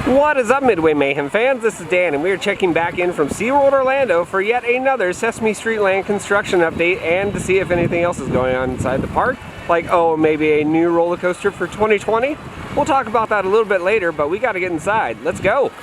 What is up, Midway Mayhem fans? This is Dan, and we are checking back in from SeaWorld Orlando for yet another Sesame Street land construction update and to see if anything else is going on inside the park. Like, oh, maybe a new roller coaster for 2020? We'll talk about that a little bit later, but we gotta get inside. Let's go!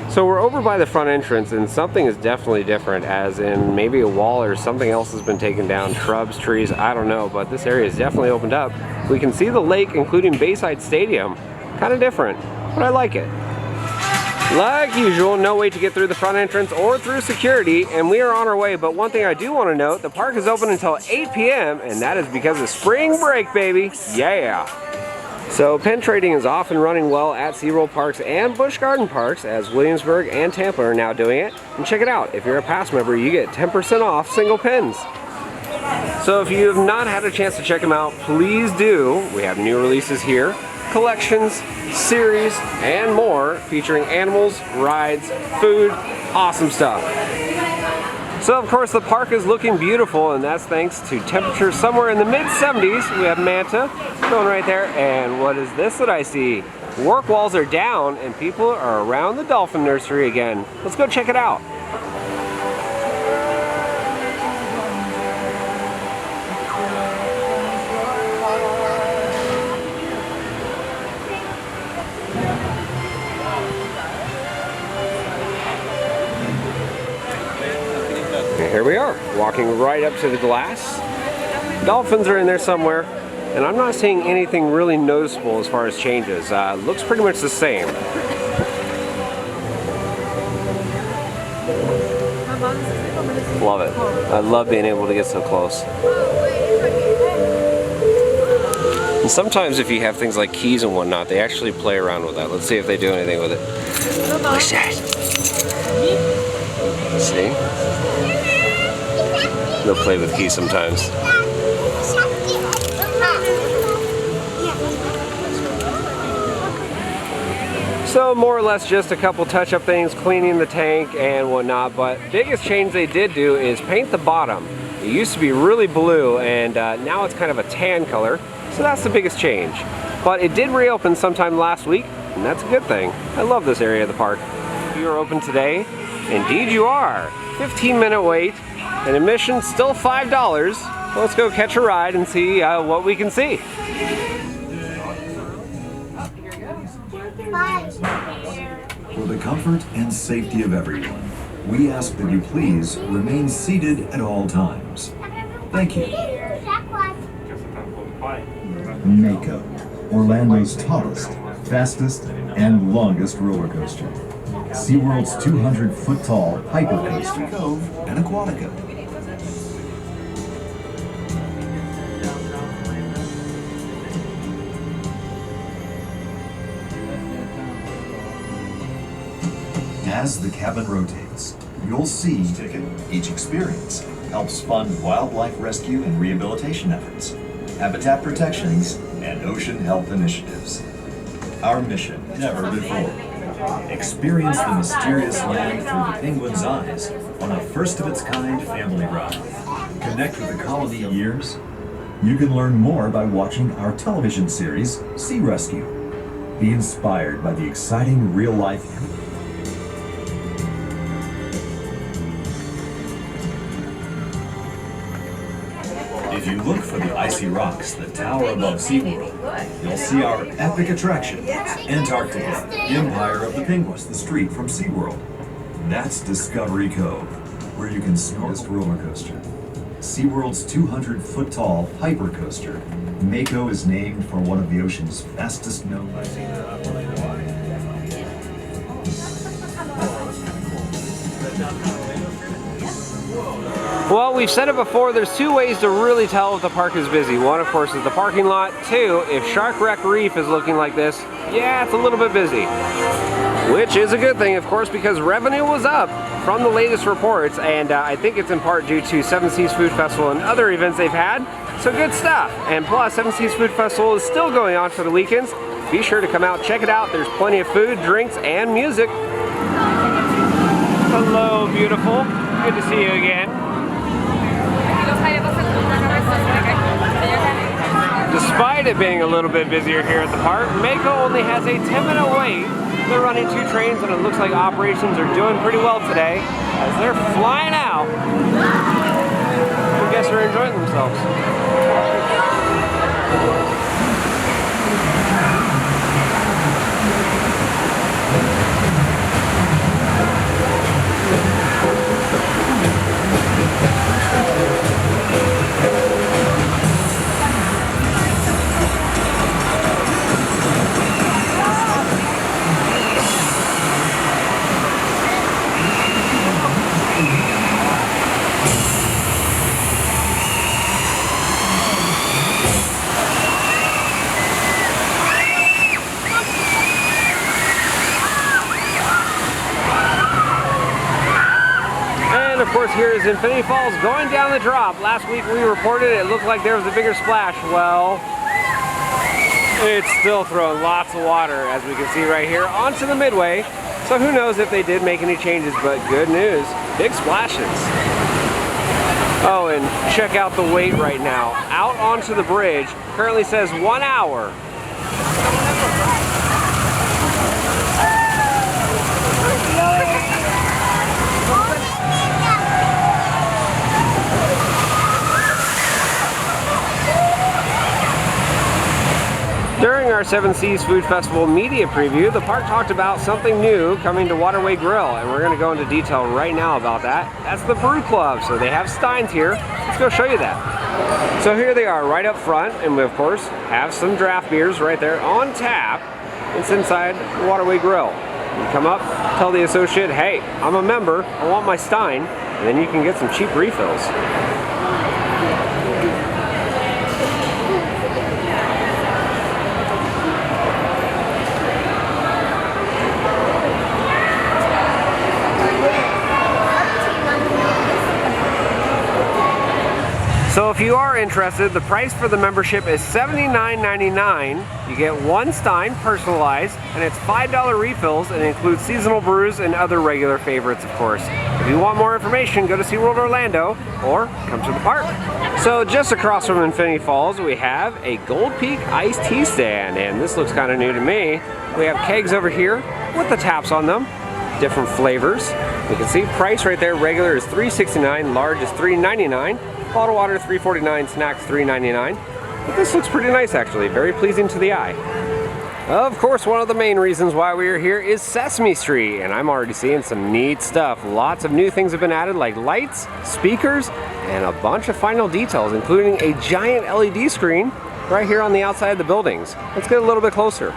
So we're over by the front entrance, and something is definitely different, as in maybe a wall or something else has been taken down, shrubs, trees, I don't know, but this area is definitely opened up. We can see the lake, including Bayside Stadium. Kind of different, but I like it. Like usual, no way to get through the front entrance or through security, and we are on our way, but one thing I do want to note, the park is open until 8 p.m., and that is because of spring break, baby! Yeah! So pen trading is off and running well at SeaWorld Parks and Busch Garden Parks, as Williamsburg and Tampa are now doing it. And check it out, if you're a pass member, you get 10% off single pens. So if you have not had a chance to check them out, please do. We have new releases here, collections, series, and more, featuring animals, rides, food, awesome stuff. So of course the park is looking beautiful, and that's thanks to temperatures somewhere in the mid-70s. We have Manta going right there, and what is this that I see? Work walls are down and people are around the dolphin nursery again. Let's go check it out. Here we are, walking right up to the glass. Dolphins are in there somewhere, and I'm not seeing anything really noticeable as far as changes. Looks pretty much the same. Love it. I love being able to get so close. And sometimes if you have things like keys and whatnot, they actually play around with that. Let's see if they do anything with it. What's that? See? They'll play with keys sometimes. So more or less just a couple touch-up things, cleaning the tank and whatnot, but biggest change they did do is paint the bottom. It used to be really blue, and now it's kind of a tan color, so that's the biggest change. But it did reopen sometime last week, and that's a good thing. I love this area of the park. If you are open today, indeed you are. 15-minute wait. And admission still $5. Let's go catch a ride and see what we can see. For the comfort and safety of everyone, we ask that you please remain seated at all times. Thank you. Mako, Orlando's tallest, fastest, and longest roller coaster. SeaWorld's 200-foot-tall hypercoaster, Cove, and Aquatica. As the cabin rotates, you'll see each experience helps fund wildlife rescue and rehabilitation efforts, habitat protections, and ocean health initiatives. Our mission, never before. Experience the mysterious land through the penguin's eyes on a first-of-its-kind family ride. Connect with the colony of years. You can learn more by watching our television series, Sea Rescue. Be inspired by the exciting real-life. If you look for the icy rocks that tower above SeaWorld, you'll see our epic attraction, Antarctica, Empire of the Penguins, the street from SeaWorld. That's Discovery Cove, where you can snorkel roller coaster. SeaWorld's 200-foot-tall hypercoaster, Mako, is named for one of the ocean's fastest known. Well, we've said it before, there's two ways to really tell if the park is busy. One, of course, is the parking lot. Two, if Shark Wreck Reef is looking like this, yeah, it's a little bit busy. Which is a good thing, of course, because revenue was up from the latest reports, and I think it's in part due to Seven Seas Food Festival and other events they've had. So good stuff. And plus, Seven Seas Food Festival is still going on for the weekends. Be sure to come out, check it out. There's plenty of food, drinks, and music. Hello, beautiful. Good to see you again. Despite Despite it being a little bit busier here at the park, Mako only has a 10-minute wait. They're running 2 trains and it looks like operations are doing pretty well today as they're flying out. I guess they're enjoying themselves. Of course, here is Infinity Falls going down the drop. Last week we reported it looked like there was a bigger splash. Well, it's still throwing lots of water, as we can see right here, onto the midway. So who knows if they did make any changes, but good news, big splashes. Oh, and check out the wait right now. Out onto the bridge, currently says 1 hour. During our Seven Seas Food Festival media preview, the park talked about something new coming to Waterway Grill, and we're going to go into detail right now about that. That's the Brew Club, so they have steins here. Let's go show you that. So here they are right up front, and we of course have some draft beers right there on tap. It's inside Waterway Grill. You come up, tell the associate, hey, I'm a member, I want my stein, and then you can get some cheap refills. So if you are interested, the price for the membership is $79.99. You get 1 stein personalized, and it's $5 refills, and it includes seasonal brews and other regular favorites, of course. If you want more information, go to SeaWorld Orlando or come to the park. So just across from Infinity Falls, we have a Gold Peak iced tea stand, and this looks kind of new to me. We have kegs over here with the taps on them, different flavors. You can see price right there. Regular is $3.69, large is $3.99. Bottled water $3.49, snacks $3.99. But this looks pretty nice actually, very pleasing to the eye. Of course, one of the main reasons why we are here is Sesame Street, and I'm already seeing some neat stuff. Lots of new things have been added, like lights, speakers, and a bunch of final details, including a giant LED screen right here on the outside of the buildings. Let's get a little bit closer.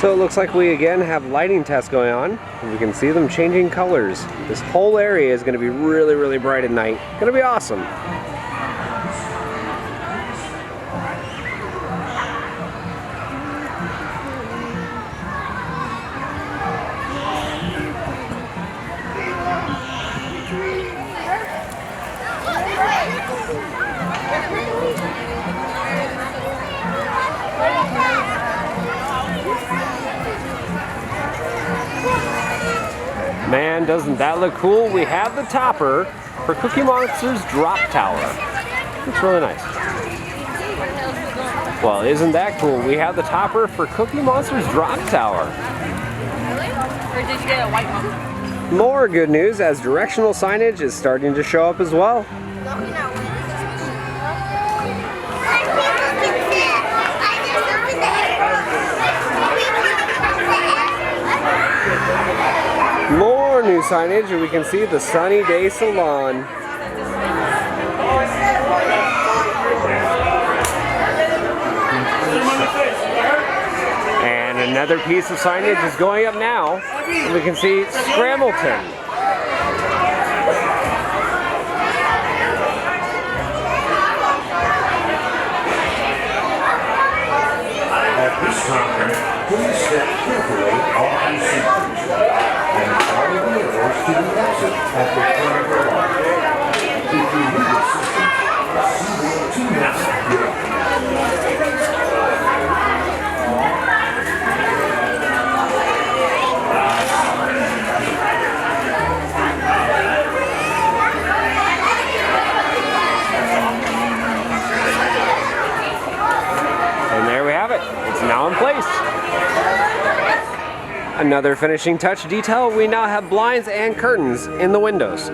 So it looks like we again have lighting tests going on. We can see them changing colors. This whole area is going to be really, really bright at night. Going to be awesome. Man, doesn't that look cool? We have the topper for Cookie Monster's Drop Tower. Looks really nice. Well, isn't that cool? We have the topper for Cookie Monster's Drop Tower. Really? Or did you get a white one? More good news as directional signage is starting to show up as well. More new signage, and we can see the Sunny Day Salon. And Another piece of signage is going up now. And we can see Scrambleton. At this time, please step carefully off the seats and follow the arrows to the exit at the front of the line. If you need assistance, SeaWorld team members will help. And there we have it. It's now in place. Another finishing touch detail, we now have blinds and curtains in the windows.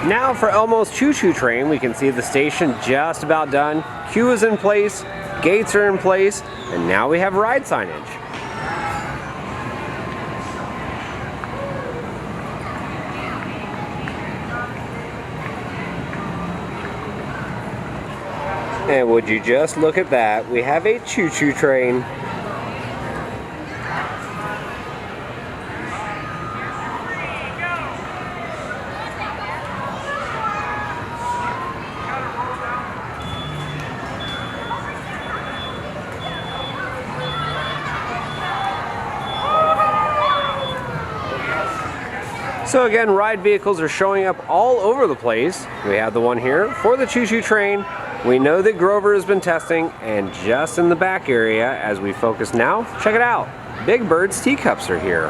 Now for Elmo's Choo Choo Train, we can see the station just about done. Queue is in place, gates are in place, and now we have ride signage. And would you just look at that, we have a Choo Choo Train. So again, ride vehicles are showing up all over the place. We have the one here for the Choo Choo Train. We know that Grover has been testing, and just in the back area, as we focus now, check it out. Big Bird's teacups are here.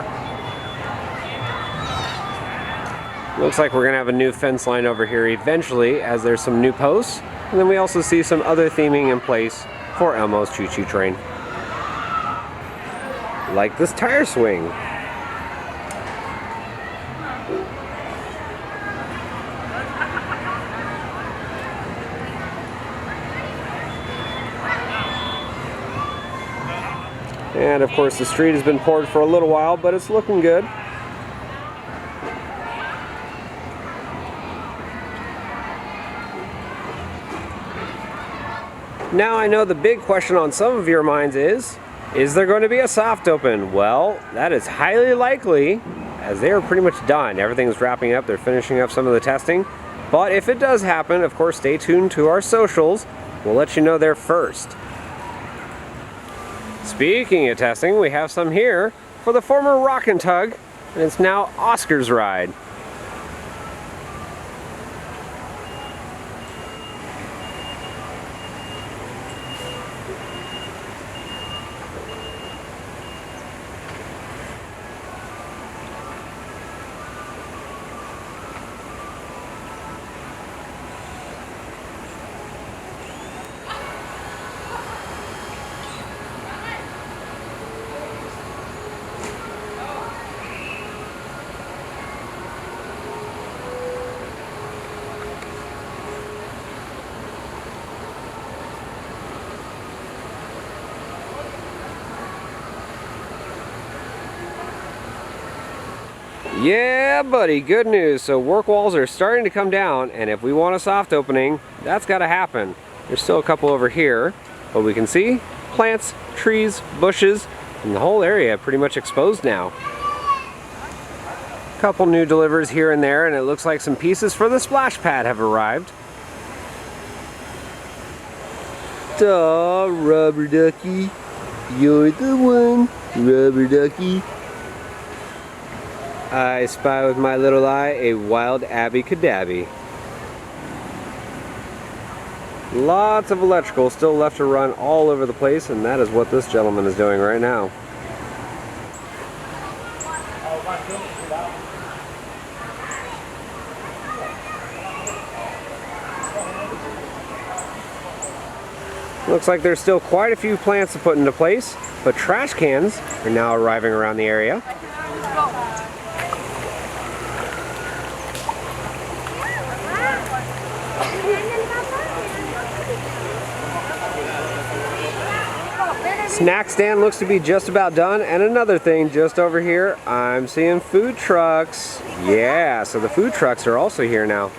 Looks like we're gonna have a new fence line over here eventually, as there's some new posts. And then we also see some other theming in place for Elmo's Choo Choo Train. Like this tire swing. And of course the street has been poured for a little while, but it's looking good. Now I know the big question on some of your minds is there going to be a soft open? Well, that is highly likely, as they are pretty much done. Everything's wrapping up, they're finishing up some of the testing. But if it does happen, of course, stay tuned to our socials. We'll let you know there first. Speaking of testing, we have some here for the former Rockin' Tug, and it's now Oscar's ride. Yeah, buddy, good news. So work walls are starting to come down, and if we want a soft opening, that's got to happen. There's still a couple over here, but we can see plants, trees, bushes, and the whole area pretty much exposed now. Couple new deliveries here and there, and it looks like some pieces for the splash pad have arrived. Duh, rubber ducky, you're the one, rubber ducky. I spy with my little eye a wild Abby Cadabby. Lots of electrical still left to run all over the place, and that is what this gentleman is doing right now. Looks like there's still quite a few plants to put into place, but trash cans are now arriving around the area. Snack stand looks to be just about done, and another thing just over here, I'm seeing food trucks. Yeah, so the food trucks are also here now.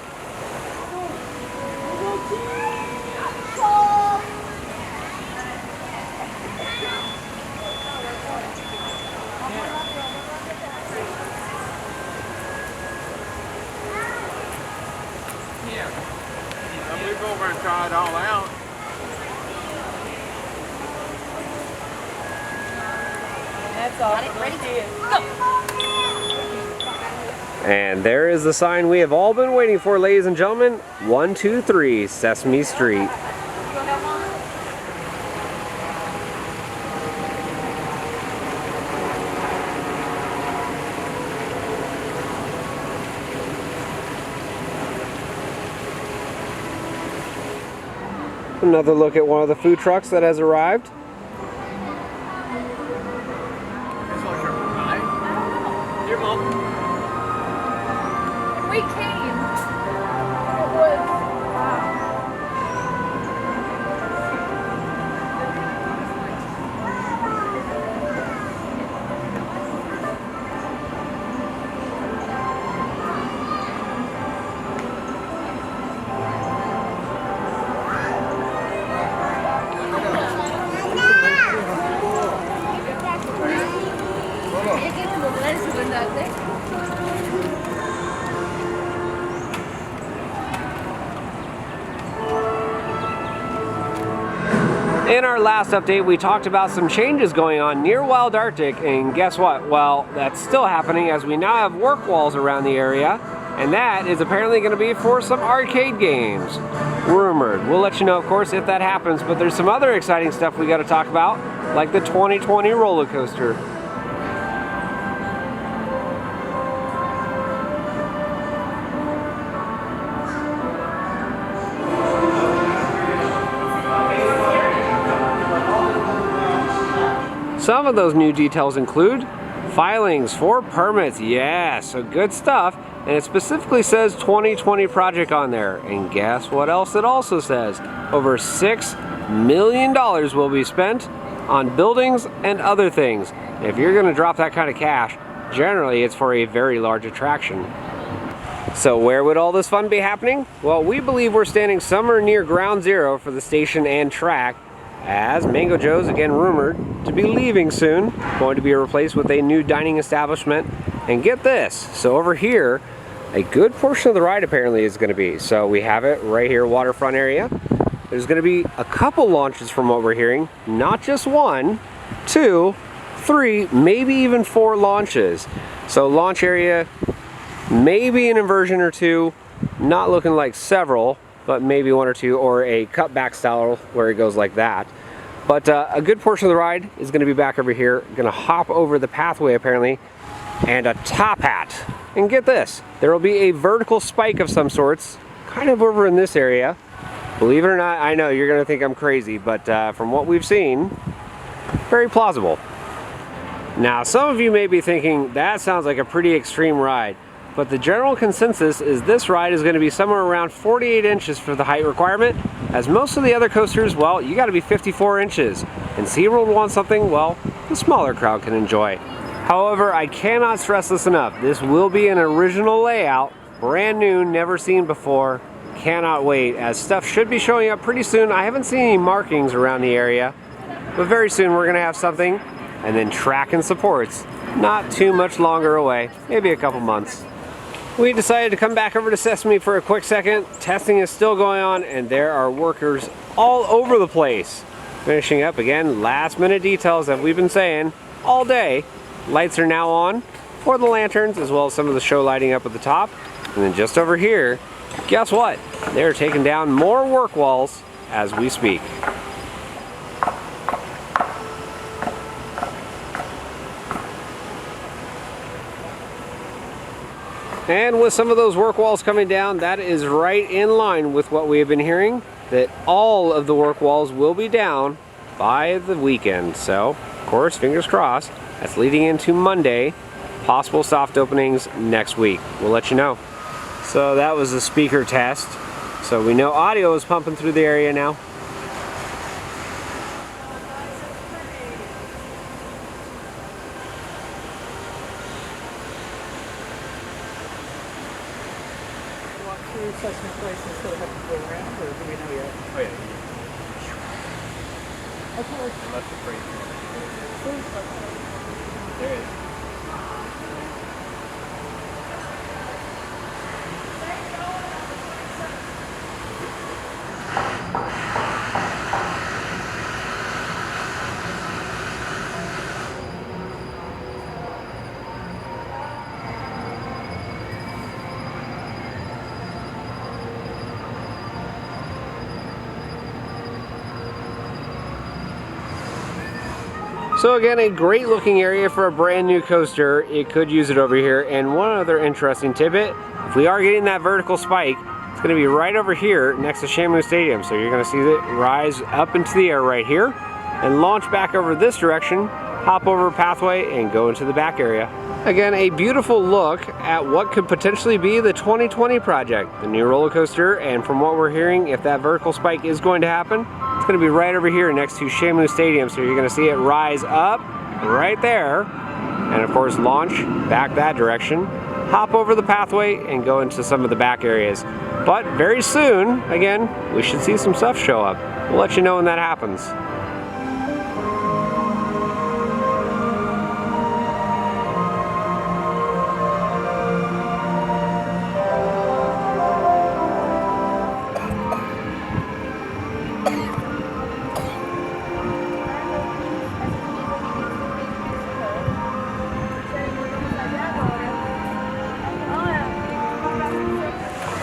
We go over and try it all out. That's all. Ready? Go. And there is the sign we have all been waiting for, ladies and gentlemen. 123 Sesame Street. Another look at one of the food trucks that has arrived. It's like a knife. Here, Mom. We came. It was. In our last update, we talked about some changes going on near Wild Arctic, and guess what? Well, that's still happening as we now have work walls around the area, and that is apparently going to be for some arcade games. Rumored. We'll let you know, of course, if that happens, but there's some other exciting stuff we got to talk about, like the 2020 roller coaster. Some of those new details include filings for permits. Yeah, so good stuff. And it specifically says 2020 project on there. And guess what else it also says? Over $6 million will be spent on buildings and other things. If you're going to drop that kind of cash, generally it's for a very large attraction. So where would all this fun be happening? Well, we believe we're standing somewhere near ground zero for the station and track, as Mango Joe's, again rumored to be leaving soon, going to be replaced with a new dining establishment. And get this, so over here, a good portion of the ride apparently is going to be. So we have it right here, waterfront area. There's going to be a couple launches from what we're hearing, not just 1, 2, 3, maybe even 4 launches. So launch area, maybe an inversion or 2, not looking like several, but maybe 1 or 2, or a cutback style where it goes like that. But a good portion of the ride is going to be back over here, going to hop over the pathway apparently, and a top hat. And get this, there will be a vertical spike of some sorts, kind of over in this area. Believe it or not, I know you're going to think I'm crazy, but from what we've seen, very plausible. Now, some of you may be thinking, that sounds like a pretty extreme ride. But the general consensus is this ride is going to be somewhere around 48 inches for the height requirement, as most of the other coasters, well, you got to be 54 inches. And SeaWorld wants something, well, the smaller crowd can enjoy. However, I cannot stress this enough. This will be an original layout, brand new, never seen before. Cannot wait, as stuff should be showing up pretty soon. I haven't seen any markings around the area, but very soon we're going to have something. And then track and supports, not too much longer away, maybe a couple months. We decided to come back over to Sesame for a quick second. Testing is still going on, and there are workers all over the place. Finishing up again, last minute details that we've been saying all day. Lights are now on for the lanterns, as well as some of the show lighting up at the top. And then just over here, guess what? They're taking down more work walls as we speak. And with some of those work walls coming down, that is right in line with what we have been hearing. that all of the work walls will be down by the weekend. So, of course, fingers crossed, that's leading into Monday. Possible soft openings next week. We'll let you know. So that was a speaker test. So we know audio is pumping through the area now. Walk through Sesame Place and still have to go around, or do we know yet? Oh yeah. Okay. Left the There it is. So again, a great looking area for a brand new coaster. It could use it over here. And one other interesting tidbit, if we are getting that vertical spike, it's going to be right over here next to Shamu Stadium. So you're going to see it rise up into the air right here and launch back over this direction, hop over a pathway and go into the back area. Again, a beautiful look at what could potentially be the 2020 project, the new roller coaster. And from what we're hearing, if that vertical spike is going to happen, it's going to be right over here next to Shamu Stadium. So you're going to see it rise up right there and of course launch back that direction, hop over the pathway and go into some of the back areas. But very soon, again, we should see some stuff show up. We'll let you know when that happens.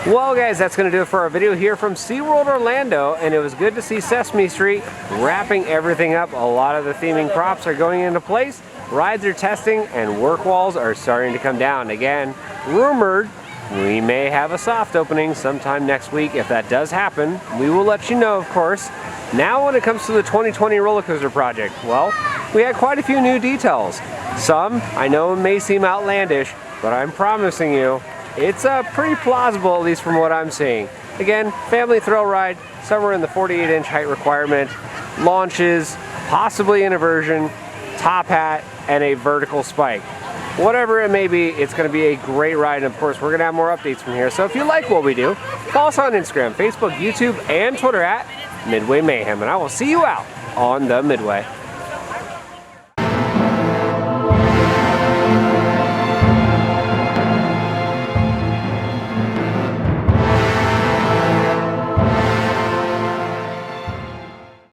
Well guys, that's going to do it for our video here from SeaWorld Orlando, and it was good to see Sesame Street wrapping everything up. A lot of the theming props are going into place, rides are testing, and work walls are starting to come down. Again, rumored we may have a soft opening sometime next week. If that does happen, we will let you know, of course. Now when it comes to the 2020 roller coaster project, well, we had quite a few new details. Some I know may seem outlandish, but I'm promising you, it's pretty plausible, at least from what I'm seeing. Again, family thrill ride, somewhere in the 48-inch height requirement, launches, possibly an inversion, top hat, and a vertical spike. Whatever it may be, it's going to be a great ride, and of course, we're going to have more updates from here. So if you like what we do, follow us on Instagram, Facebook, YouTube, and Twitter at Midway Mayhem, and I will see you out on the Midway.